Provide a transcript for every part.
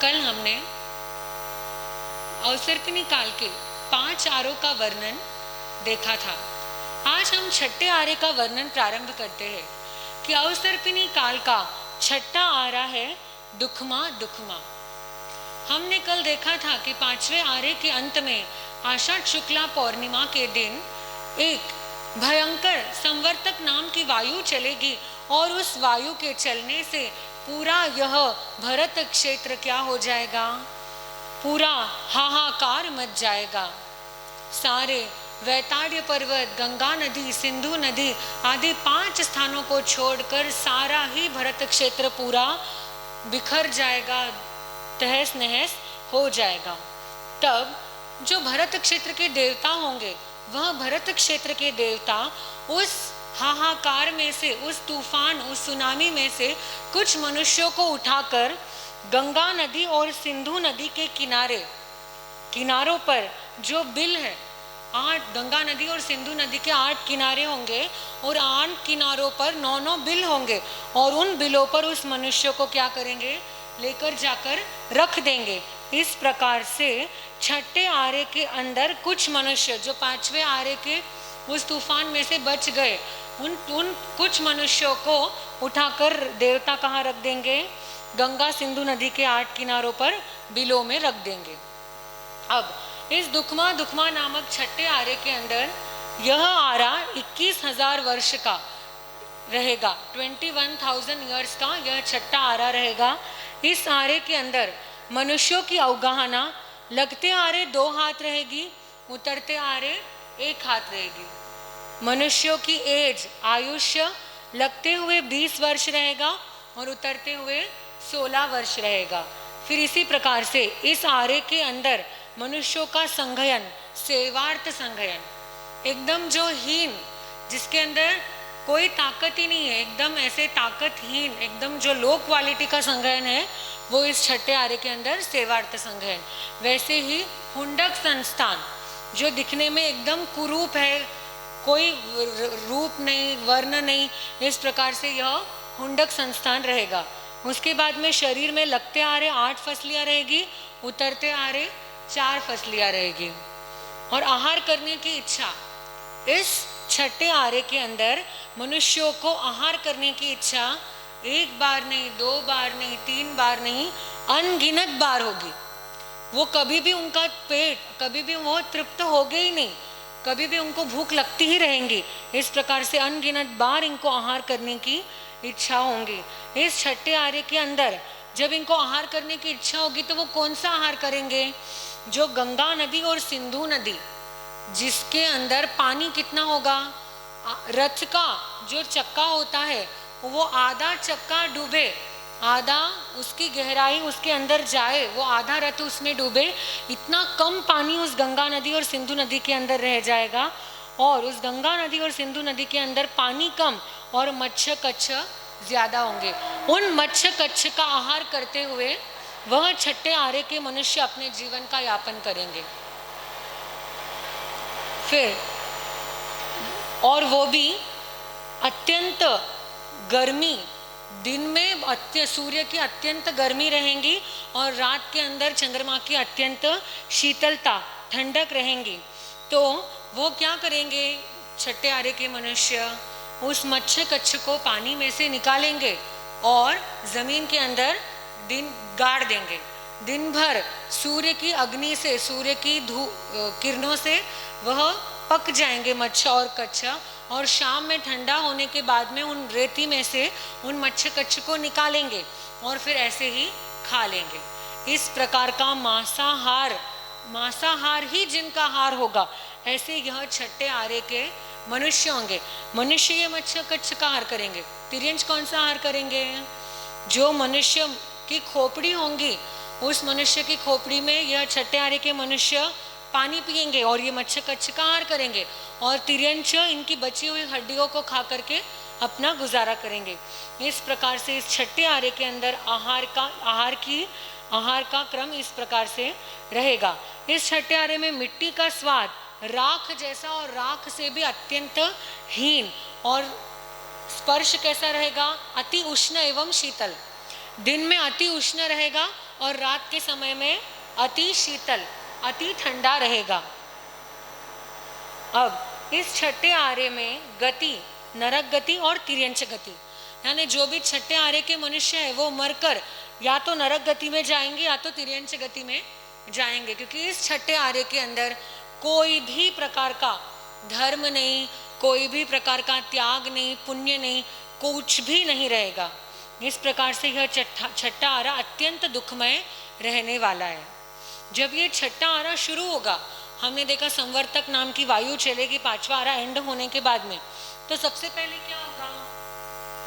कल हमने अवसर्पिणी काल के 5 आरों का वर्णन देखा था। आज हम छठे आरे का वर्णन प्रारंभ करते हैं कि अवसर्पिणी काल का छठा आरा है दुखमा दुखमा। हमने कल देखा था कि 5वें आरे के अंत में आषाढ़ शुक्ला पौर्णिमा के दिन एक भयंकर संवर्तक नाम की वायु चलेगी और उस वायु के चलने से पूरा यह भरत क्षेत्र क्या हो जाएगा, पूरा हाहाकार मच जाएगा। सारे वैताड्य पर्वत, गंगा नदी, सिंधु नदी आदि 5 स्थानों को छोड़कर सारा ही भरत क्षेत्र पूरा बिखर जाएगा, तहस नहस हो जाएगा। तब जो भरत क्षेत्र के देवता होंगे, वह भरत क्षेत्र के देवता उस हाहाकार में से, उस तूफान, उस सुनामी में से कुछ मनुष्यों को उठाकर गंगा नदी और सिंधु नदी के किनारों पर जो बिल है, 8 गंगा नदी और सिंधु नदी के 8 किनारे होंगे और 8 किनारों पर 9 बिल होंगे और उन बिलों पर उस मनुष्य को क्या करेंगे, लेकर जाकर रख देंगे। इस प्रकार से छठे आरे के अंदर कुछ मनुष्य जो 5वें आरे के उस तूफान में से बच गए, उन कुछ मनुष्यों को उठाकर देवता कहाँ रख देंगे, गंगा सिंधु नदी के 8 किनारों पर बिलों में रख देंगे। अब इस दुखमा दुखमा नामक छठे आरे के अंदर यह आरा 21,000 वर्ष का रहेगा, 21,000 ईयर्स का यह छठा आरा रहेगा। इस आरे के अंदर मनुष्यों की अवगाहना लगते आरे 2 हाथ रहेगी, उतरते आरे 1 हाथ रहेगी। मनुष्यों की एज, आयुष्य लगते हुए 20 वर्ष रहेगा और उतरते हुए 16 वर्ष रहेगा। फिर इसी प्रकार से इस आरे के अंदर मनुष्यों का संघयन, सेवार्थ संघयन, एकदम जो हीन, जिसके अंदर कोई ताकत ही नहीं है, एकदम ऐसे ताकतहीन, एकदम जो लो क्वालिटी का संघयन है, वो इस छठे आरे के अंदर सेवार्थ संघयन। वैसे ही हुंडक संस्थान, जो दिखने में एकदम कुरूप है, कोई रूप नहीं, वर्ण नहीं, इस प्रकार से यह हुंडक संस्थान रहेगा। उसके बाद में शरीर में लगते आरे 8 फसलियाँ रहेगी, उतरते आरे 4 फसलियाँ रहेगी। और आहार करने की इच्छा, इस छठे आरे के अंदर मनुष्यों को आहार करने की इच्छा 1 बार नहीं, 2 बार नहीं, 3 बार नहीं, अनगिनत बार होगी। वो कभी भी उनका पेट, कभी भी वो तृप्त होगे ही नहीं, कभी भी उनको भूख लगती ही रहेंगी। इस प्रकार से अनगिनत बार इनको आहार करने की इच्छा होंगी। इस छठे आरे के अंदर जब इनको आहार करने की इच्छा होगी तो वो कौन सा आहार करेंगे, जो गंगा नदी और सिंधु नदी, जिसके अंदर पानी कितना होगा, रथ का जो चक्का होता है वो आधा चक्का डूबे, आधा उसकी गहराई उसके अंदर जाए, वो आधा रथ उसमें डूबे, इतना कम पानी उस गंगा नदी और सिंधु नदी के अंदर रह जाएगा। और उस गंगा नदी और सिंधु नदी के अंदर पानी कम और मत्स्य कच्छ ज्यादा होंगे। उन मत्स्य कच्छ का आहार करते हुए वह छठे आरे के मनुष्य अपने जीवन का यापन करेंगे। फिर और वो भी अत्यंत गर्मी, दिन में सूर्य की अत्यंत गर्मी रहेंगी और रात के अंदर चंद्रमा की अत्यंत शीतलता, ठंडक रहेंगी। तो वो क्या करेंगे, छठे आरे के मनुष्य उस मत्स्य कच्छ को पानी में से निकालेंगे और जमीन के अंदर दिन गाड़ देंगे। दिन भर सूर्य की अग्नि से, सूर्य की किरणों से वह पक जाएंगे मत्स्य और कच्छ, और शाम में ठंडा होने के बाद में उन रेती में से उन मत्स्य कच्छ को निकालेंगे और फिर ऐसे ही खा लेंगे। इस प्रकार का मांसाहार ही जिनका आहार होगा, ऐसे यह छठे आरे के मनुष्य होंगे। मनुष्य ये मत्स्य कच्छ का आहार करेंगे। तिर्यंच कौन सा आहार करेंगे, जो मनुष्य की खोपड़ी होंगी, उस मनुष्य की खोपड़ी में यह छठे आरे के मनुष्य पानी पिएंगे और ये मत्स्य कच्छ का आहार करेंगे, और तिर्यंच इनकी बची हुई हड्डियों को खा करके अपना गुजारा करेंगे। इस प्रकार से इस छठे आरे के अंदर आहार का क्रम इस प्रकार से रहेगा। इस छठे आरे में मिट्टी का स्वाद राख जैसा और राख से भी अत्यंत हीन, और स्पर्श कैसा रहेगा, अति उष्ण एवं शीतल। दिन में अति उष्ण रहेगा और रात के समय में अति शीतल, अति ठंडा रहेगा। अब इस छठे आरे में गति, नरक गति और तिर्यंच गति, यानी जो भी छठे आरे के मनुष्य है वो मरकर या तो नरक गति में जाएंगे या तो तिर्यंच गति में जाएंगे, क्योंकि इस छठे आरे के अंदर कोई भी प्रकार का धर्म नहीं, कोई भी प्रकार का त्याग नहीं, पुण्य नहीं, कुछ भी नहीं रहेगा। इस प्रकार से यह छठा आरा अत्यंत दुखमय रहने वाला है। जब ये छठा आरा शुरू होगा, हमने देखा संवर्तक नाम की वायु चलेगी 5वां आरा एंड होने के बाद में, तो सबसे पहले क्या होगा?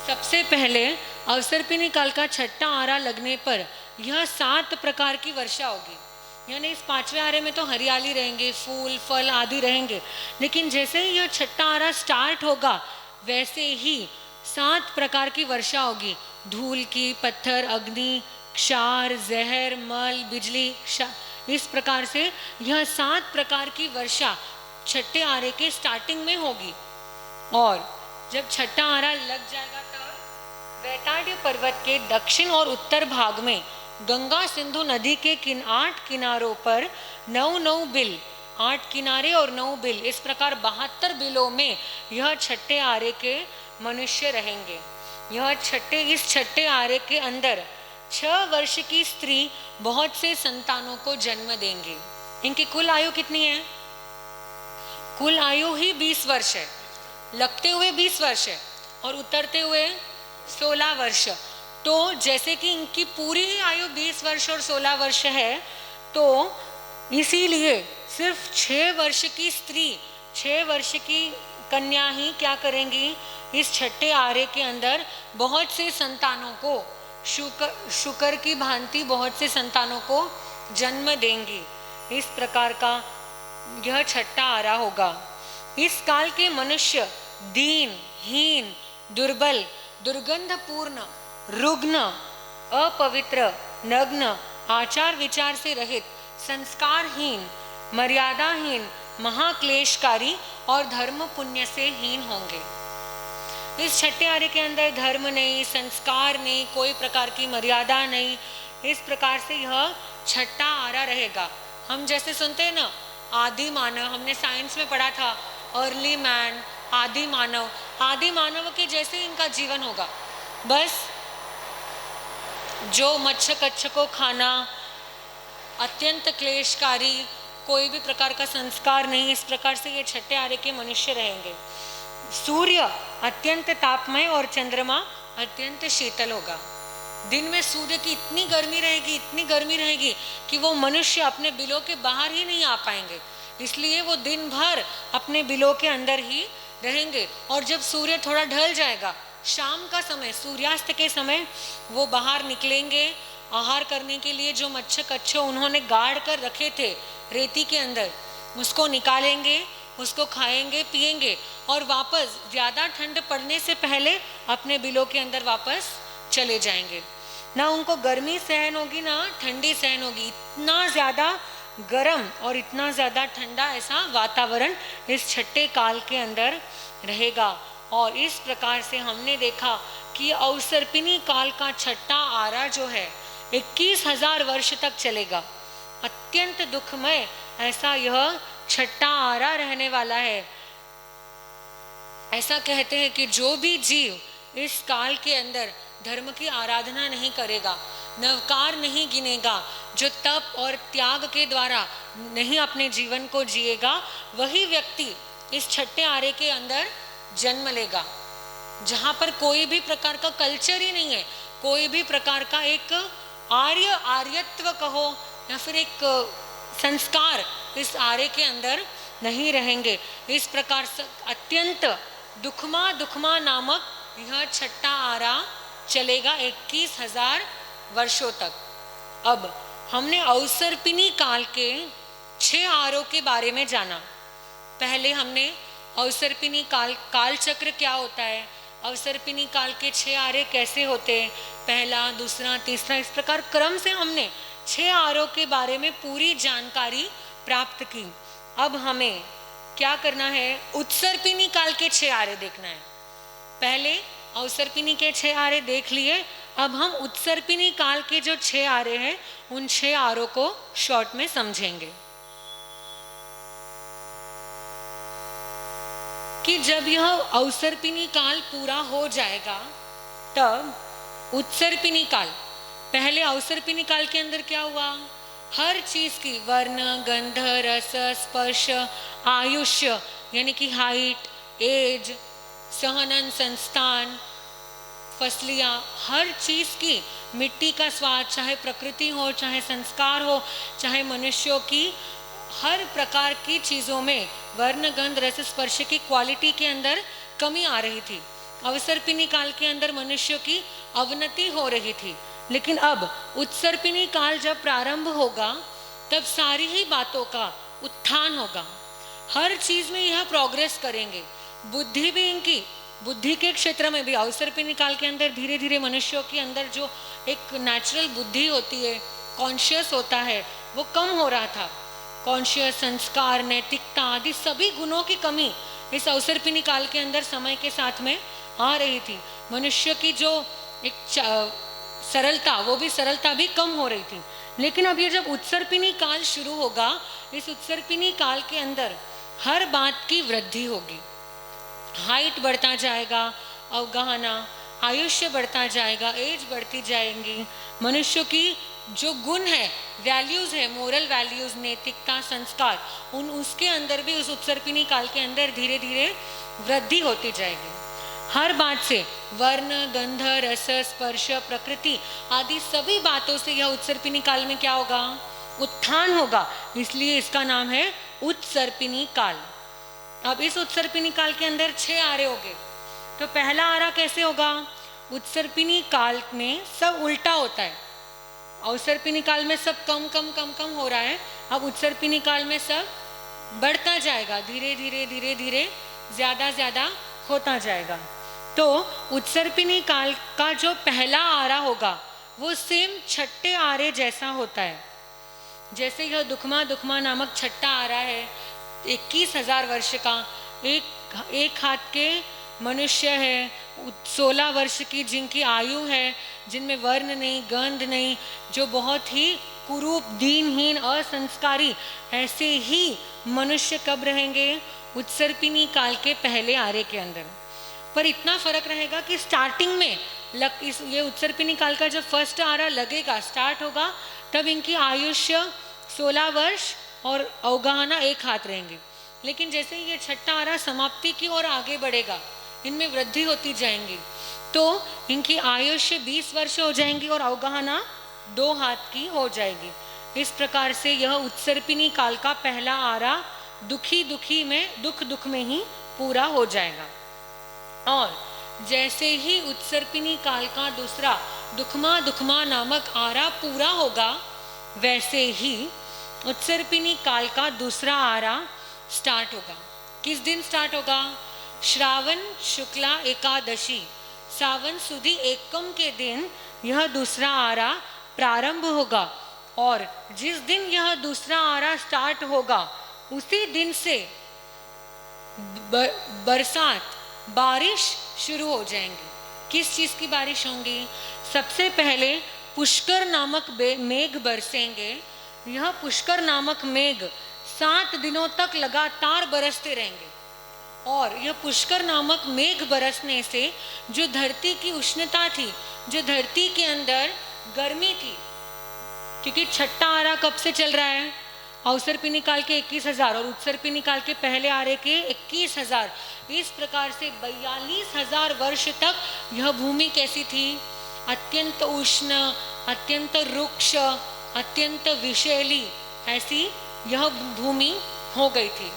सबसे पहले अवसर्पिणी काल का छठा आरा लगने पर यह 7 प्रकार की वर्षा होगी। यानी इस 5वें आरे में तो हरियाली रहेंगे, फूल फल आदि रहेंगे, लेकिन जैसे ही यह छठा आरा स्टार्ट होगा वैसे ही 7 प्रकार की वर्षा होगी। धूल की, पत्थर, अग्नि, क्षार, जहर, मल, बिजली, इस प्रकार से यह 7 प्रकार की वर्षा छठे आरे के स्टार्टिंग में होगी। और जब छठा आरा लग जाएगा तब वैताड्य पर्वत के दक्षिण और उत्तर भाग में गंगा सिंधु नदी के 8 किनारों पर 9 बिल, 8 किनारे और 9 बिल, इस प्रकार 72 बिलों में यह छठे आरे के मनुष्य रहेंगे। इस छठे आरे के अंदर 6 वर्ष की स्त्री बहुत से संतानों को जन्म देंगे। इनकी कुल आयु कितनी है? कुल आयु ही 20 वर्ष है। लगते हुए 20 वर्ष है और उतरते हुए 16 वर्ष। तो जैसे कि इनकी पूरी ही आयु 20 वर्ष और 16 वर्ष है, तो इसीलिए सिर्फ 6 वर्ष की स्त्री, 6 वर्ष की कन्या ही क्या करेंगी? इस छठे आरे के अंदर बहुत से संतानों को, शुकर की भांति बहुत से संतानों को जन्म देंगी। इस प्रकार का यह छठा आरा होगा। इस काल के मनुष्य दीन, हीन, दुर्बल, दुर्गंधपूर्ण, रुग्ण, अपवित्र, नग्न, आचार विचार से रहित, संस्कारहीन, मर्यादाहीन, महाक्लेशकारी और धर्म पुण्य से हीन होंगे। इस छठे आरे के अंदर धर्म नहीं, संस्कार नहीं, कोई प्रकार की मर्यादा नहीं। इस प्रकार से यह छठा आरा रहेगा। हम जैसे सुनते हैं ना, आदि मानव, हमने साइंस में पढ़ा था, अर्ली मैन, आदि मानव, आदि मानव के जैसे इनका जीवन होगा। बस जो मच्छ कच्छ को खाना, अत्यंत क्लेशकारी, कोई भी प्रकार का संस्कार नहीं, इस प्रकार से ये छठे आरे के मनुष्य रहेंगे। सूर्य अत्यंत तापमय और चंद्रमा अत्यंत शीतल होगा। दिन में सूर्य की इतनी गर्मी रहेगी, इतनी गर्मी रहेगी कि वो मनुष्य अपने बिलों के बाहर ही नहीं आ पाएंगे। इसलिए वो दिन भर अपने बिलों के अंदर ही रहेंगे। और जब सूर्य थोड़ा ढल जाएगा, शाम का समय, सूर्यास्त के समय, वो बाहर निकलेंगे आहार करने के लिए। जो मच्छ कच्छ उन्होंने गाड़ कर रखे थे रेती के अंदर, उसको निकालेंगे, उसको खाएंगे, पिएंगे और वापस ज़्यादा ठंड पड़ने से पहले अपने बिलों के अंदर वापस चले जाएंगे। ना उनको गर्मी सहन होगी ना ठंडी सहन होगी। इतना ज़्यादा गर्म और इतना ज़्यादा ठंडा ऐसा वातावरण इस छठे काल के अंदर रहेगा। और इस प्रकार से हमने देखा कि अवसर्पिणी काल का छठा आरा जो है 21,000 वर्ष तक चलेगा। अत्यंत दुखमय ऐसा यह छठा आरा रहने वाला है। ऐसा कहते हैं कि जो भी जीव इस काल के अंदर धर्म की आराधना नहीं करेगा, नवकार नहीं गिनेगा, जो तप और त्याग के द्वारा नहीं अपने जीवन को जिएगा, वही व्यक्ति इस छठे आरे के अंदर जन्म लेगा, जहाँ पर कोई भी प्रकार का कल्चर ही नहीं है, कोई भी प्रकार का एक आर्यत्व कहो या फिर एक संस्कार इस आरे के अंदर नहीं रहेंगे। इस प्रकार से अत्यंत दुखमा नामक यह छठा आरा चलेगा 21,000 वर्षों तक। अब हमने अवसर्पिणी काल के 6 आरों के बारे में जाना। पहले हमने अवसर्पिणी काल चक्र क्या होता है, अवसर्पिणी काल के 6 आरे कैसे होते हैं, पहला, दूसरा, तीसरा, इस प्रकार क्रम से हमने 6 आरों के बारे में पूरी जानकारी प्राप्त की। अब हमें क्या करना है, उत्सर्पिणी काल के 6 आरे देखना है। पहले अवसर्पिणी के 6 आरे देख लिए, अब हम उत्सर्पिणी काल के जो 6 आरे हैं उन 6 आरों को शॉर्ट में समझेंगे कि जब यह अवसर्पिणी काल पूरा हो जाएगा तब उत्सर्पिणी काल, पहले अवसर्पिणी काल के अंदर क्या हुआ, हर चीज की वर्ण, गंध, रस, स्पर्श, आयुष्य यानी कि हाइट, एज, सहनन, संस्थान, फसलियाँ, हर चीज की, मिट्टी का स्वाद, चाहे प्रकृति हो, चाहे संस्कार हो, चाहे मनुष्यों की, हर प्रकार की चीजों में वर्ण, गंध, रस, स्पर्श की क्वालिटी के अंदर कमी आ रही थी। अवसर्पिणी काल के अंदर मनुष्यों की अवनति हो रही थी। लेकिन अब उत्सर्पिणी काल जब प्रारंभ होगा तब सारी ही बातों का उत्थान होगा, हर चीज में यह प्रोग्रेस करेंगे। बुद्धि भी इनकी, बुद्धि के क्षेत्र में भी अवसर्पिणी काल के अंदर धीरे धीरे मनुष्यों के अंदर जो एक नेचुरल बुद्धि होती है, कॉन्शियस होता है, वो कम हो रहा था। कॉन्शियस, संस्कार, नैतिकता आदि सभी गुणों की कमी इस अवसर्पिणी काल के अंदर समय के साथ में आ रही थी। मनुष्य की जो एक सरलता, वो भी सरलता भी कम हो रही थी। लेकिन अब ये जब उत्सर्पिणी काल शुरू होगा, इस उत्सर्पिणी काल के अंदर हर बात की वृद्धि होगी। हाइट बढ़ता जाएगा, अवगाहना, आयुष्य बढ़ता जाएगा, एज बढ़ती जाएंगी। मनुष्य की जो गुण है, वैल्यूज है, मोरल वैल्यूज, नैतिकता, संस्कार, उसके अंदर भी उस उत्सर्पिणी काल के अंदर धीरे धीरे वृद्धि होती जाएगी। हर बात से, वर्ण, गंध, रस, स्पर्श, प्रकृति आदि सभी बातों से यह उत्सर्पिणी काल में क्या होगा, उत्थान होगा। इसलिए इसका नाम है उत्सर्पिणी काल। अब इस उत्सर्पिणी काल के अंदर 6 आरे होंगे। तो पहला आरा कैसे होगा, उत्सर्पिणी काल में सब उल्टा होता है। अवसर्पिणी काल में सब कम कम कम कम हो रहा है, अब उत्सर्पिणी काल में सब बढ़ता जाएगा, धीरे धीरे धीरे धीरे ज्यादा ज्यादा होता जाएगा। तो उत्सर्पिणी काल का जो पहला आरा होगा वो सेम छठे आरे जैसा होता है। जैसे यह दुखमा दुखमा नामक छठा आरा है, 21,000 वर्ष का, एक हाथ के मनुष्य है, 16 वर्ष की जिनकी आयु है, जिनमें वर्ण नहीं, गंध नहीं, जो बहुत ही कुरूप, दीनहीन, असंस्कारी, ऐसे ही मनुष्य कब रहेंगे, उत्सर्पिणी काल के पहले आरे के अंदर। पर इतना फर्क रहेगा कि स्टार्टिंग में ये उत्सर्पिणी काल का जब फर्स्ट आरा लगेगा, स्टार्ट होगा, तब इनकी आयुष्य 16 वर्ष और अवगाहना 1 हाथ रहेंगे। लेकिन जैसे ही ये छठा आरा समाप्ति की ओर आगे बढ़ेगा, इनमें वृद्धि होती जाएंगी, तो इनकी आयुष्य 20 वर्ष हो जाएंगी और अवगाहना 2 हाथ की हो जाएगी। इस प्रकार से यह उत्सर्पिणी काल का पहला आरा दुखी दुखी में, दुख दुख में ही पूरा हो जाएगा। और जैसे ही उत्सर्पिणी काल का दूसरा दुखमा दुखमा नामक आरा पूरा होगा, वैसे ही उत्सर्पिणी काल का दूसरा आरा स्टार्ट होगा। किस दिन स्टार्ट होगा, श्रावण शुक्ला एकादशी, सावन सुदी एकम के दिन यह दूसरा आरा प्रारंभ होगा। और जिस दिन यह दूसरा आरा स्टार्ट होगा, उसी दिन से बरसात, बारिश शुरू हो जाएंगी। किस चीज की बारिश होंगी, सबसे पहले पुष्कर नामक मेघ बरसेंगे। यह पुष्कर नामक मेघ 7 दिनों तक लगातार बरसते रहेंगे। और यह पुष्कर नामक मेघ बरसने से जो धरती की उष्णता थी, जो धरती के अंदर गर्मी थी, क्योंकि छठा आरा कब से चल रहा है, अवसर्पिणी काल के 21,000 और उत्सर्पिणी काल के पहले आरे के 21,000, इस प्रकार से 42,000 वर्ष तक यह भूमि कैसी थी, अत्यंत उष्ण, अत्यंत रुक्ष, अत्यंत विषैली, ऐसी यह भूमि हो गई थी।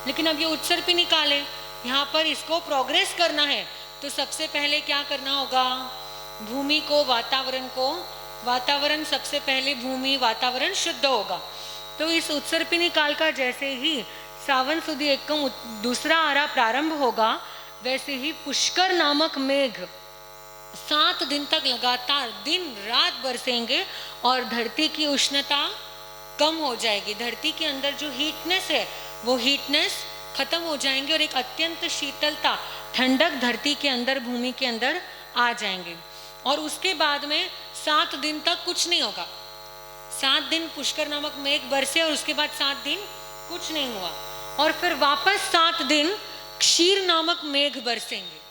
लेकिन अब ये उत्सर्पिणी काल है, यहाँ पर इसको प्रोग्रेस करना है, तो सबसे पहले क्या करना होगा, भूमि को, वातावरण सबसे पहले भूमि, वातावरण शुद्ध होगा। तो इस उत्सर्पिणी काल का जैसे ही सावन सुदी एकम दूसरा आरा प्रारंभ होगा, वैसे ही पुष्कर नामक मेघ 7 दिन तक लगातार दिन रात बरसेंगे और धरती की उष्णता कम हो जाएगी। धरती के अंदर जो हीटनेस है, वो हीटनेस खत्म हो जाएंगे और एक अत्यंत शीतलता, ठंडक धरती के अंदर, भूमि के अंदर आ जाएंगे। और उसके बाद में 7 दिन तक कुछ नहीं होगा। 7 दिन पुष्कर नामक मेघ बरसे और उसके बाद 7 दिन कुछ नहीं हुआ, और फिर वापस 7 दिन क्षीर नामक मेघ बरसेंगे।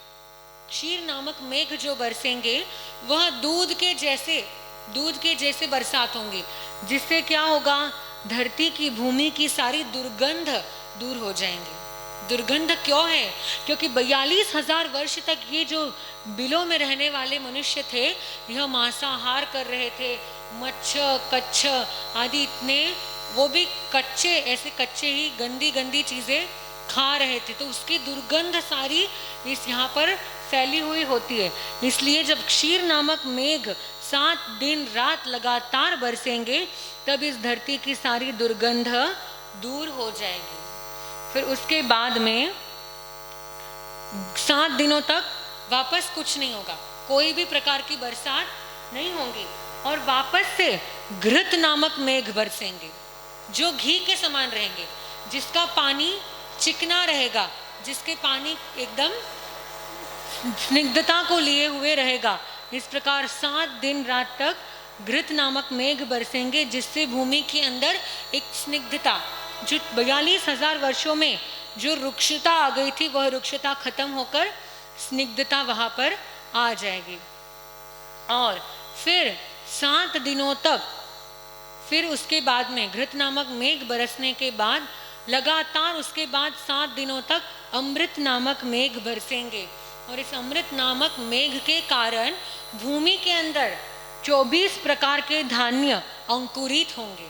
क्षीर नामक मेघ जो बरसेंगे वह दूध के जैसे बरसात होंगी, जिससे क्या होगा, धरती की, भूमि की सारी दुर्गंध दूर हो जाएंगी। दुर्गंध क्यों है? क्योंकि 42,000 वर्ष तक ये जो बिलों में रहने वाले मनुष्य थे, यह मांसाहार कर रहे थे, मच्छ, कच्छ आदि इतने, वो भी कच्चे ही गंदी गंदी चीजें खा रहे थे, तो उसकी दुर्गंध सारी इस यहाँ पर फैली हुई होती है। इसलिए जब क्षीर नामक मेघ 7 दिन रात लगातार बरसेंगे, तब इस धरती की सारी दुर्गंध दूर हो जाएगी। फिर उसके बाद में 7 दिनों तक वापस कुछ नहीं होगा, कोई भी प्रकार की बरसात नहीं होगी, और वापस से घृत नामक मेघ बरसेंगे, जो घी के समान रहेंगे, जिसका पानी चिकना रहेगा, जिसके पानी एकदम स्निग्धता को लिए हुए रहेगा। इस प्रकार 7 दिन रात तक घृत नामक मेघ बरसेंगे, जिससे भूमि के अंदर एक स्निग्धता, जो 42,000 वर्षों में जो रुक्षता आ गई थी, वह रुक्षता खत्म होकर स्निग्धता वहां पर आ जाएगी। और फिर 7 दिनों तक, फिर उसके बाद में घृत नामक मेघ बरसने के बाद लगातार उसके बाद 7 दिनों तक अमृत नामक मेघ बरसेंगे, और इस अमृत नामक मेघ के कारण भूमि के अंदर 24 प्रकार के धान्य अंकुरित होंगे।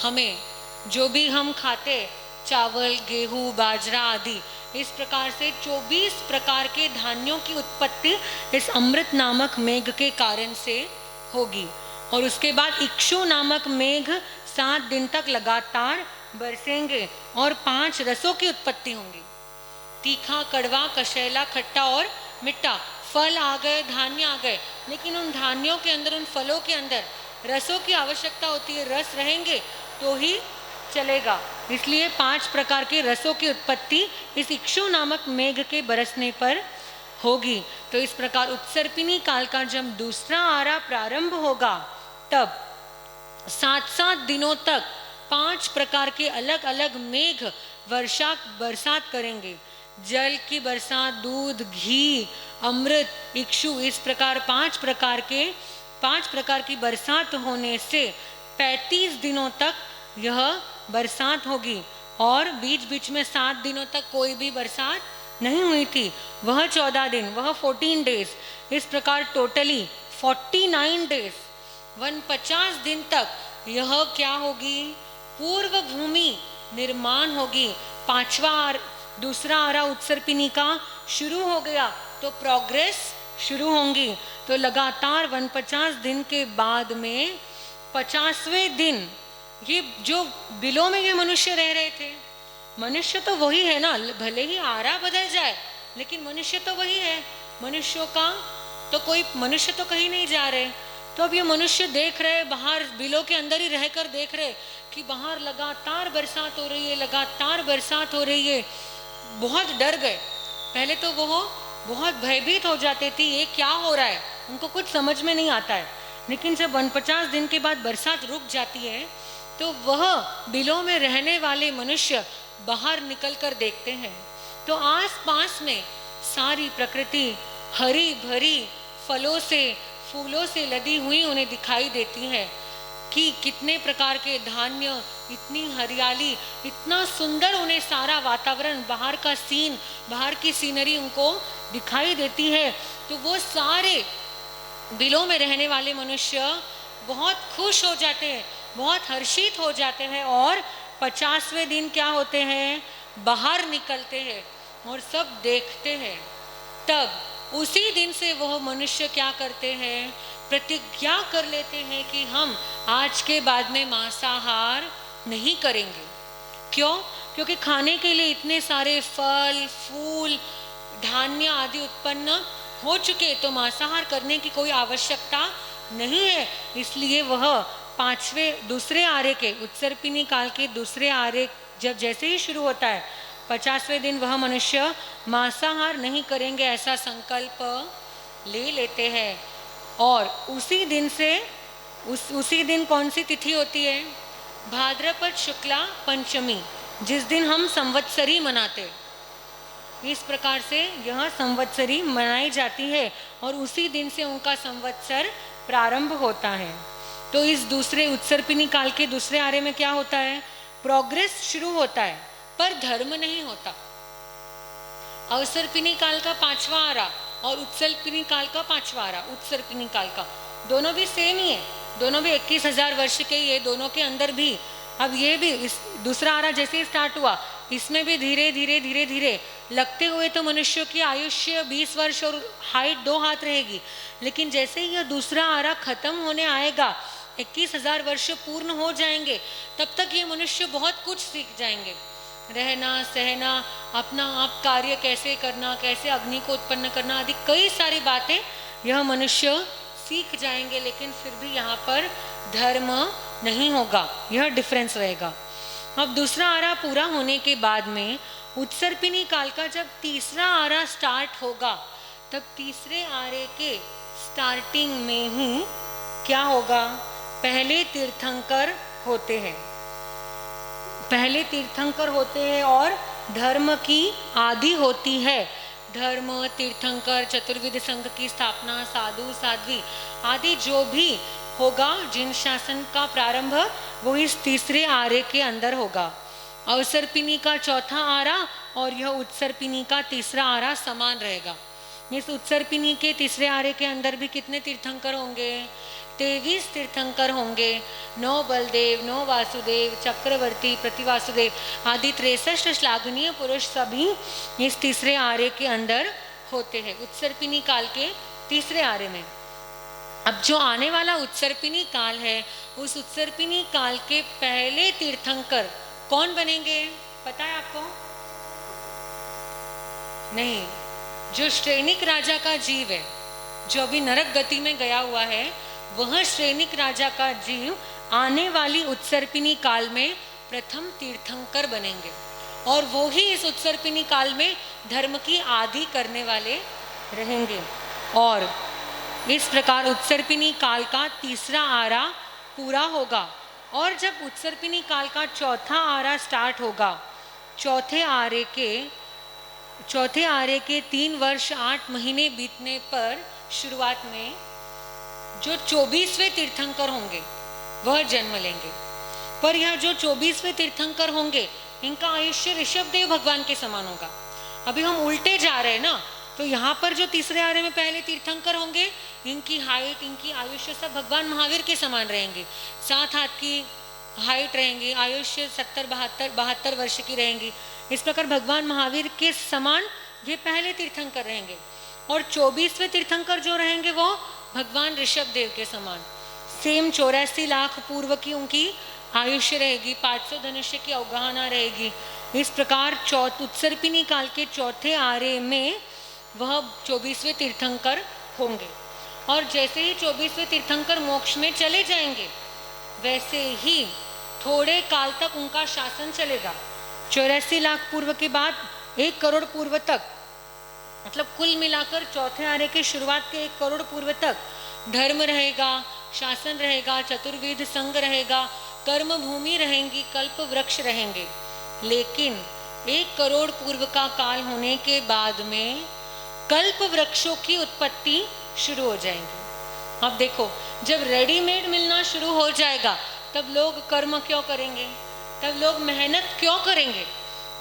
हमें जो भी हम खाते, चावल, गेहूं, बाजरा आदि, इस प्रकार से 24 प्रकार के धान्यों की उत्पत्ति इस अमृत नामक मेघ के कारण से होगी। और उसके बाद इक्षु नामक मेघ 7 दिन तक लगातार बरसेंगे और 5 रसों की उत्पत्ति होंगी। तीखा, कड़वा, कशैला, खट्टा और मिट्टा। फल आ गए, धान्य आ गए, लेकिन उन धान्यों के अंदर, उन फलों के अंदर रसों की आवश्यकता होती है। रस रहेंगे तो ही चलेगा, इसलिए 5 प्रकार के रसों की उत्पत्ति इस इक्षु नामक मेघ के बरसने पर होगी। तो इस प्रकार उत्सर्पिणी काल का जब दूसरा आरा प्रारंभ होगा, तब 7-7 दिनों तक 5 प्रकार के अलग अलग मेघ बरसात करेंगे। जल की बरसात, दूध, घी, अमृत, इक्षु, इस प्रकार 5 प्रकार की बरसात होने से 35 दिनों तक यह बरसात होगी। और बीच बीच में 7 दिनों तक कोई भी बरसात नहीं हुई थी, वह 14 दिन, वह 14 डेज। इस प्रकार टोटली 49 डेज, 150 दिन तक यह क्या होगी, पूर्व भूमि निर्माण होगी। दूसरा आरा उत्सर्पिणी का शुरू हो गया तो प्रोग्रेस शुरू होंगी। तो लगातार 150 दिन के बाद में 50वें दिन, ये जो बिलों में ये मनुष्य रह रहे थे, मनुष्य तो वही है ना, भले ही आरा बदल जाए लेकिन मनुष्य तो वही है। मनुष्यों का तो कोई मनुष्य तो कहीं नहीं जा रहे। तो अब ये मनुष्य देख रहे, बाहर बिलों के अंदर ही रहकर देख रहे कि बाहर लगातार बरसात हो रही है, लगातार बरसात हो रही है। बहुत डर गए। पहले तो वो बहुत भयभीत हो जाते थे, ये क्या हो रहा है, उनको कुछ समझ में नहीं आता है। लेकिन जब 49 दिन के बाद बरसात रुक जाती है, तो वह बिलों में रहने वाले मनुष्य बाहर निकल कर देखते हैं, तो आसपास में सारी प्रकृति हरी भरी फलों से, फूलों से लदी हुई उन्हें दिखाई देती है कि कितने प्रकार के धान्य, इतनी हरियाली, इतना सुंदर उन्हें सारा वातावरण, बाहर का सीन, बाहर की सीनरी उनको दिखाई देती है। तो वो सारे बिलों में रहने वाले मनुष्य बहुत खुश हो जाते हैं, बहुत हर्षित हो जाते हैं, और 50वें दिन क्या होते हैं, बाहर निकलते हैं और सब देखते हैं। तब उसी दिन से वह मनुष्य क्या करते हैं, प्रतिज्ञा कर लेते हैं कि हम आज के बाद में मांसाहार नहीं करेंगे। क्यों? क्योंकि खाने के लिए इतने सारे फल, फूल, धान्य आदि उत्पन्न हो चुके, तो मांसाहार करने की कोई आवश्यकता नहीं है। इसलिए वह 5वें दूसरे आरे के, उत्सर्पिणी काल के दूसरे आरे जब जैसे ही शुरू होता है, 50वें दिन वह मनुष्य मांसाहार नहीं करेंगे ऐसा संकल्प ले लेते हैं। और उसी दिन से उसी दिन कौन सी तिथि होती है? भाद्रपद शुक्ला पंचमी, जिस दिन हम संवत्सरी मनाते हैं। इस प्रकार से यह संवत्सरी मनाई जाती है और उसी दिन से उनका संवत्सर प्रारंभ होता है। तो इस दूसरे उत्सर्पिणी काल के दूसरे आरे में क्या होता है? प्रोग्रेस शुरू होता है पर धर्म नहीं होता। अवसर्पिणी काल का 5वां आरा और उत्सर्पिणी काल का 5वां आरा, उत्सर्पिणी काल का, दोनों भी सेम ही है, दोनों भी 21,000 वर्ष के ही है। दोनों के अंदर भी अब ये भी इस दूसरा आरा जैसे ही स्टार्ट हुआ, इसमें भी धीरे धीरे धीरे धीरे लगते हुए तो मनुष्यों की आयुष्य 20 वर्ष और हाइट 2 हाथ रहेगी। लेकिन जैसे ही यह दूसरा आरा खत्म होने आएगा, 21,000 वर्ष पूर्ण हो जाएंगे, तब तक ये मनुष्य बहुत कुछ सीख जाएंगे। रहना सहना, अपना आप कार्य कैसे करना, कैसे अग्नि को उत्पन्न करना आदि कई सारी बातें यह मनुष्य सीख जाएंगे। लेकिन फिर भी यहाँ पर धर्म नहीं होगा, यह डिफरेंस रहेगा। अब दूसरा आरा पूरा होने के बाद में उत्सर्पिणी काल का जब तीसरा आरा स्टार्ट होगा, तब तीसरे आरे के स्टार्टिंग में ही क्या होगा? पहले तीर्थंकर होते हैं, पहले तीर्थंकर होते हैं और धर्म की आदि होती है। धर्म, तीर्थंकर, चतुर्विध संघ की स्थापना, साधु साध्वी आदि जो भी होगा, जिन शासन का प्रारंभ, वो इस तीसरे आरे के अंदर होगा। अवसर्पिणी का चौथा आरा और यह उत्सर्पिणी का तीसरा आरा समान रहेगा। इस उत्सर्पिणी के तीसरे आरे के अंदर भी कितने तीर्थंकर होंगे? 23 तीर्थंकर होंगे। 9 बलदेव, 9 वासुदेव, चक्रवर्ती, प्रतिवासुदेव आदि 63 श्लाघनीय पुरुष सभी इस तीसरे आरे के अंदर होते हैं, उत्सर्पिणी काल के तीसरे आरे में। अब जो आने वाला उत्सर्पिणी काल है, उस उत्सर्पिणी काल के पहले तीर्थंकर कौन बनेंगे? पता है आपको? नहीं, जो श्रेणिक राजा का जीव है, जो अभी नरक गति में गया हुआ है, वह श्रेणिक राजा का जीव आने वाली उत्सर्पिणी काल में प्रथम तीर्थंकर बनेंगे और वो ही इस उत्सर्पिणी काल में धर्म की आदि करने वाले रहेंगे। और इस प्रकार उत्सर्पिणी काल का तीसरा आरा पूरा होगा और जब उत्सर्पिणी काल का चौथा आरा स्टार्ट होगा, चौथे आरे के 3 वर्ष 8 महीने बीतने पर शुरुआत में जो 24वें तीर्थंकर होंगे वह जन्म लेंगे। पर यह जो 24वें तीर्थंकर होंगे, इनका आयुष्य ऋषभदेव भगवान के समान होगा। अभी हम उल्टे जा रहे हैं ना, तो यहाँ पर जो तीसरे आरे में पहले तीर्थंकर होंगे, इनकी हाइट, इनकी आयुष्य सब भगवान महावीर के समान रहेंगे। 7 हाथ की हाइट रहेंगी, आयुष्य 70-72 वर्ष की रहेंगी। इस प्रकार भगवान महावीर के समान ये पहले तीर्थंकर रहेंगे और 24वें तीर्थंकर जो रहेंगे वो भगवान ऋषभदेव के समान। सेम 84 लाख पूर्व की उनकी आयुष्य रहेगी, 500 धनुष्य की अवगाहना रहेगी। इस प्रकार उत्सर्पिणी काल के चौथे आरे में वह 24वें तीर्थंकर होंगे और जैसे ही 24वें तीर्थंकर मोक्ष में चले जाएंगे, वैसे ही थोड़े काल तक उनका शासन चलेगा। 84 लाख पूर्व के बाद 1 करोड़ पूर्व तक, मतलब कुल मिलाकर चौथे आरे के शुरुआत के 1 करोड़ पूर्व तक धर्म रहेगा, शासन रहेगा, चतुर्विध संघ रहेगा, कर्म भूमि रहेंगी, कल्प वृक्ष रहेंगे। लेकिन 1 करोड़ पूर्व का काल होने के बाद में कल्प वृक्षों की उत्पत्ति शुरू हो जाएंगी। अब देखो, जब रेडीमेड मिलना शुरू हो जाएगा, तब लोग कर्म क्यों करेंगे? तब लोग मेहनत क्यों करेंगे?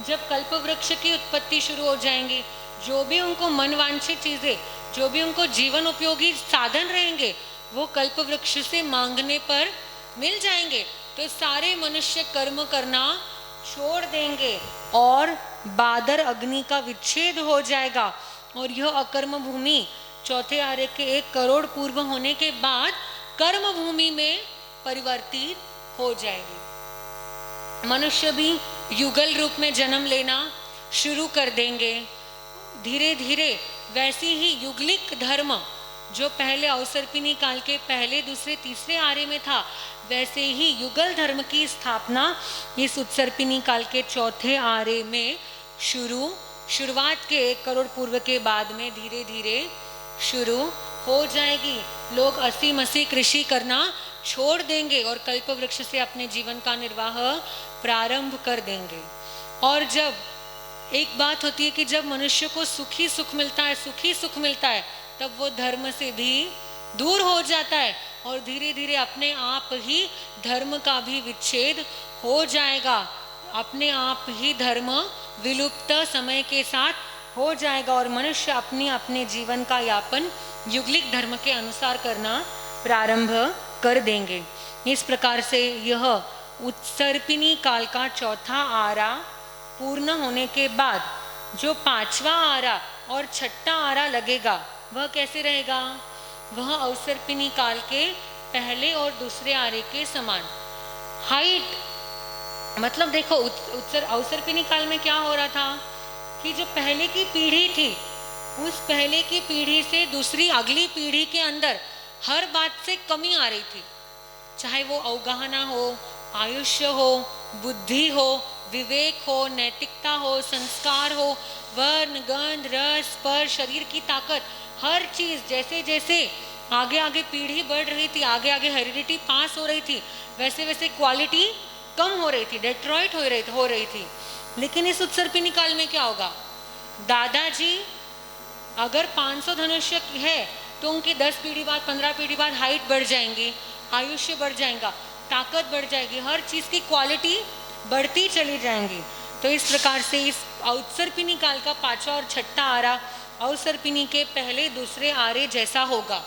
जब कल्प वृक्ष की उत्पत्ति शुरू हो जाएंगी, जो भी उनको मनवांछित चीजें, जो भी उनको जीवन उपयोगी साधन रहेंगे, वो कल्प वृक्ष से मांगने पर मिल जाएंगे। तो सारे मनुष्य कर्म करना छोड़ देंगे और बादर अग्नि का विच्छेद हो जाएगा और यह अकर्म भूमि चौथे आरे के 1 करोड़ पूर्व होने के बाद कर्म भूमि में परिवर्तित हो जाएगी। मनुष्य भी युगल रूप में जन्म लेना शुरू कर देंगे। धीरे धीरे वैसे ही युगलिक धर्म जो पहले अवसर्पिणी काल के पहले, दूसरे, तीसरे आरे में था, वैसे ही युगल धर्म की स्थापना इस उत्सर्पिणी काल के चौथे आरे में शुरुआत के 1 करोड़ पूर्व के बाद में धीरे धीरे शुरू हो जाएगी। लोग अस्सी मसी कृषि करना छोड़ देंगे और कल्प वृक्ष से अपने जीवन का निर्वाह प्रारंभ कर देंगे। और जब एक बात होती है कि जब मनुष्य को सुखी सुख मिलता है, सुखी सुख मिलता है, तब वो धर्म से भी दूर हो जाता है और धीरे धीरे अपने आप ही धर्म का भी विच्छेद हो जाएगा। अपने आप ही धर्म विलुप्त समय के साथ हो जाएगा और मनुष्य अपने अपने जीवन का यापन युगलिक धर्म के अनुसार करना प्रारंभ कर देंगे। इस प्रकार से यह उत्सर्पिणी काल का चौथा आरा पूर्ण होने के बाद जो पांचवा आरा और छठा आरा लगेगा वह कैसे रहेगा? वह अवसर्पिणी काल के पहले और दूसरे आरे के समान। हाइट मतलब देखो अवसर्पिणी काल में क्या हो रहा था कि जो पहले की पीढ़ी थी उस पहले की पीढ़ी से दूसरी अगली पीढ़ी के अंदर हर बात से कमी आ रही थी, चाहे वो अवगाहना हो, आयुष्य हो, बुद्धि हो, विवेक हो, नैतिकता हो, संस्कार हो, वर्ण गंध रस स्पर्श, शरीर की ताकत, हर चीज जैसे जैसे आगे आगे पीढ़ी बढ़ रही थी, आगे आगे हेरिडिटी पास हो रही थी, वैसे वैसे क्वालिटी कम हो रही थी, डेट्रॉइट हो रही थी। लेकिन इस उत्सर्पिणी काल में क्या होगा? दादाजी अगर 500 धनुष्य है तो उनकी 10 पीढ़ी बाद 15 पीढ़ी बाद हाइट बढ़ जाएंगी, आयुष्य बढ़ जाएगा, ताकत बढ़ जाएगी, हर चीज की क्वालिटी बढ़ती चली जाएंगी। तो इस प्रकार से इस उत्सर्पिणी काल का पांचवा और छठा आरा अवसर्पिणी के पहले दूसरे आरे जैसा होगा,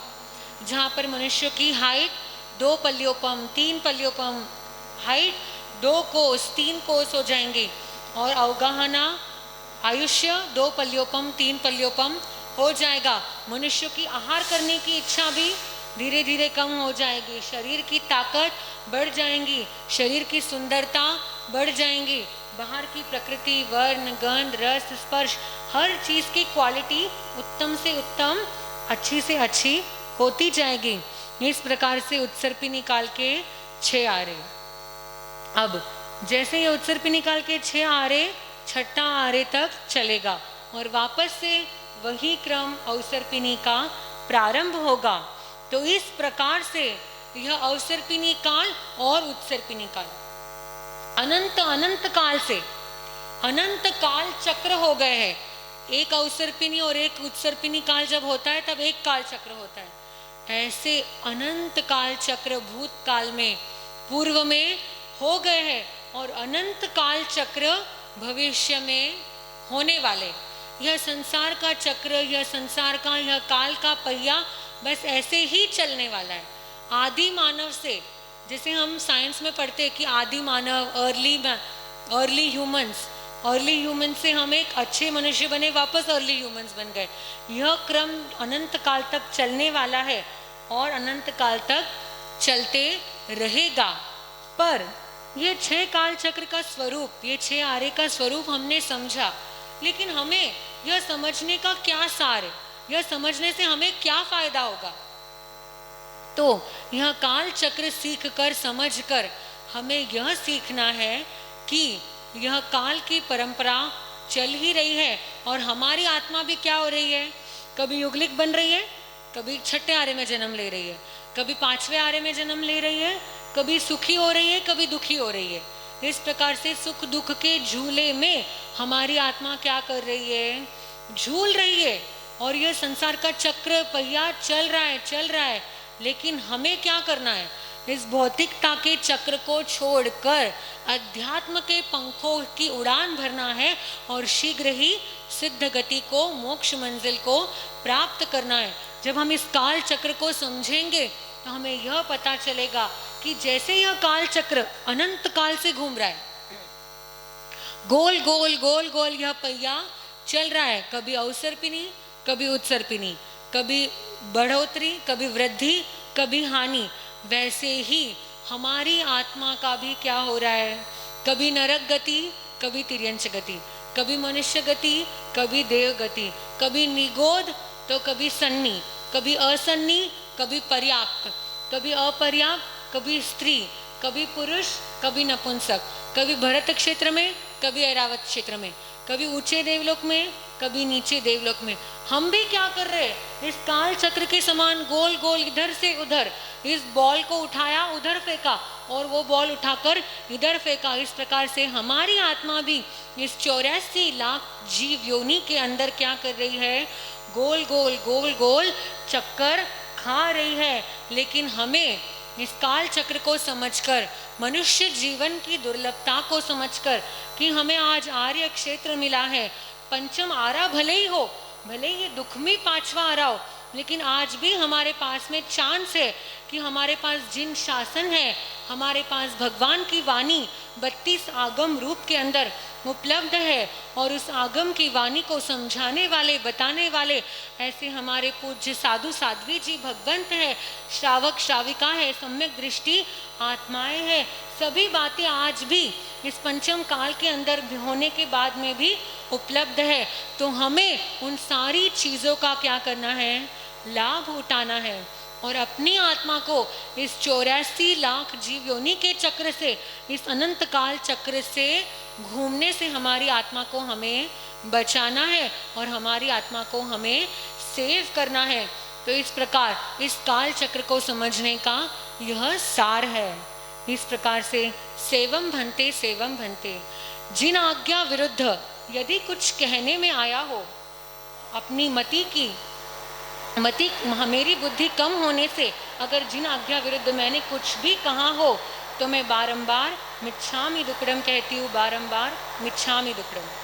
जहाँ पर मनुष्य की हाइट 2 पल्योपम 3 पल्योपम हाइट 2 कोस 3 कोस हो जाएंगे और अवगाहना आयुष्य 2 पल्योपम 3 पल्योपम हो जाएगा। मनुष्य की आहार करने की इच्छा भी धीरे धीरे कम हो जाएगी, शरीर की ताकत बढ़ जाएंगी, शरीर की सुंदरता बढ़ जाएंगी, बाहर की प्रकृति, वर्ण गंध रस स्पर्श, हर चीज की क्वालिटी उत्तम से उत्तम, अच्छी से अच्छी होती जाएगी। इस प्रकार से उत्सर्पिणी काल के 6 आरे। अब जैसे ये उत्सर्पिणी काल के 6 आरे छठा आरे तक चलेगा और वापस से वही क्रम अवसर्पिणी का प्रारंभ होगा। तो इस प्रकार से यह अवसर्पिणी काल और उत्सर्पिणी काल अनंत अनंत काल से अनंत काल चक्र हो गए हैं। एक अवसर्पिणी और एक उत्सर्पिणी काल जब होता है तब एक काल चक्र होता है। ऐसे अनंत काल चक्र भूतकाल में पूर्व में हो गए हैं और अनंत काल चक्र भविष्य में होने वाले। यह संसार का चक्र, यह संसार का, यह काल का पहिया बस ऐसे ही चलने वाला है। आदि मानव से, जैसे हम साइंस में पढ़ते हैं कि आदि मानव, अर्ली ह्यूमंस से हम एक अच्छे मनुष्य बने, वापस अर्ली ह्यूमंस बन गए। यह क्रम अनंत काल तक चलने वाला है और अनंत काल तक चलते रहेगा। पर ये 6 काल चक्र का स्वरूप, ये 6 आरे का स्वरूप हमने समझा, लेकिन हमें यह समझने का क्या सार है, यह समझने से हमें क्या फायदा होगा? तो यह काल चक्र सीख कर, समझ कर हमें यह सीखना है कि यह काल की परंपरा चल ही रही है और हमारी आत्मा भी क्या हो रही है, कभी युगलिक बन रही है, कभी छठे आरे में जन्म ले रही है, कभी 5वें आरे में जन्म ले रही है, कभी सुखी हो रही है, कभी दुखी हो रही है। इस प्रकार से सुख दुख के झूले में हमारी आत्मा क्या कर रही है, झूल रही है। और यह संसार का चक्र पहिया चल रहा है, लेकिन हमें क्या करना है? इस भौतिकता के चक्र को छोड़कर अध्यात्म के पंखों की उड़ान भरना है और शीघ्र ही सिद्ध गति को, मोक्ष मंजिल को प्राप्त करना है। जब हम इस काल चक्र को समझेंगे तो हमें यह पता चलेगा कि जैसे यह काल चक्र अनंत काल से घूम रहा है, गोल गोल गोल गोल यह पहिया चल रहा है, कभी अवसर्पिणी कभी उत्सर्पिणी, कभी बढ़ोतरी कभी वृद्धि कभी हानि, वैसे ही हमारी आत्मा का भी क्या हो रहा है, कभी नरक गति कभी तिर्यंच गति, कभी मनुष्य गति कभी देव गति, कभी निगोद तो कभी सन्नी, कभी असन्नी, कभी पर्याप्त, कभी अपर्याप्त, कभी स्त्री, कभी पुरुष, कभी नपुंसक, कभी भरत क्षेत्र में कभी ऐरावत क्षेत्र में, कभी ऊंचे देवलोक में कभी नीचे देवलोक में। हम भी क्या कर रहे हैं, इस काल चक्र के समान गोल गोल इधर से उधर, इस बॉल को उठाया उधर फेंका और वो बॉल उठाकर इधर फेंका। इस प्रकार से हमारी आत्मा भी इस 84 लाख जीव योनि के अंदर क्या कर रही है, गोल गोल गोल गोल चक्कर खा रही है। लेकिन हमें इस काल चक्र को समझकर, मनुष्य जीवन की दुर्लभता को समझकर कि हमें आज आर्य क्षेत्र मिला है, पंचम आरा भले ही हो, भले ही दुख में पांचवा आरा हो, लेकिन आज भी हमारे पास में चांस है कि हमारे पास जिन शासन है, हमारे पास भगवान की वाणी 32 आगम रूप के अंदर उपलब्ध है। और उस आगम की वाणी को समझाने वाले, बताने वाले ऐसे हमारे पूज्य साधु साध्वी जी भगवंत है, श्रावक श्राविका है, सम्यक दृष्टि आत्माएं है। सभी बातें आज भी इस पंचम काल के अंदर होने के बाद में भी उपलब्ध है। तो हमें उन सारी चीज़ों का क्या करना है, लाभ उठाना है और अपनी आत्मा को इस 84 लाख जीव योनि के चक्र से, इस अनंत काल चक्र से घूमने से हमारी आत्मा को हमें बचाना है और हमारी आत्मा को हमें सेव करना है। तो इस प्रकार इस काल चक्र को समझने का यह सार है। इस प्रकार से सेवम भन्ते सेवम भन्ते, जिन आज्ञा विरुद्ध यदि कुछ कहने में आया हो, अपनी मेरी बुद्धि कम होने से अगर जिन आज्ञा विरुद्ध मैंने कुछ भी कहा हो, तो मैं बारंबार मिच्छामि दुक्कडम कहती हूँ, बारंबार मिच्छामि दुक्कडम।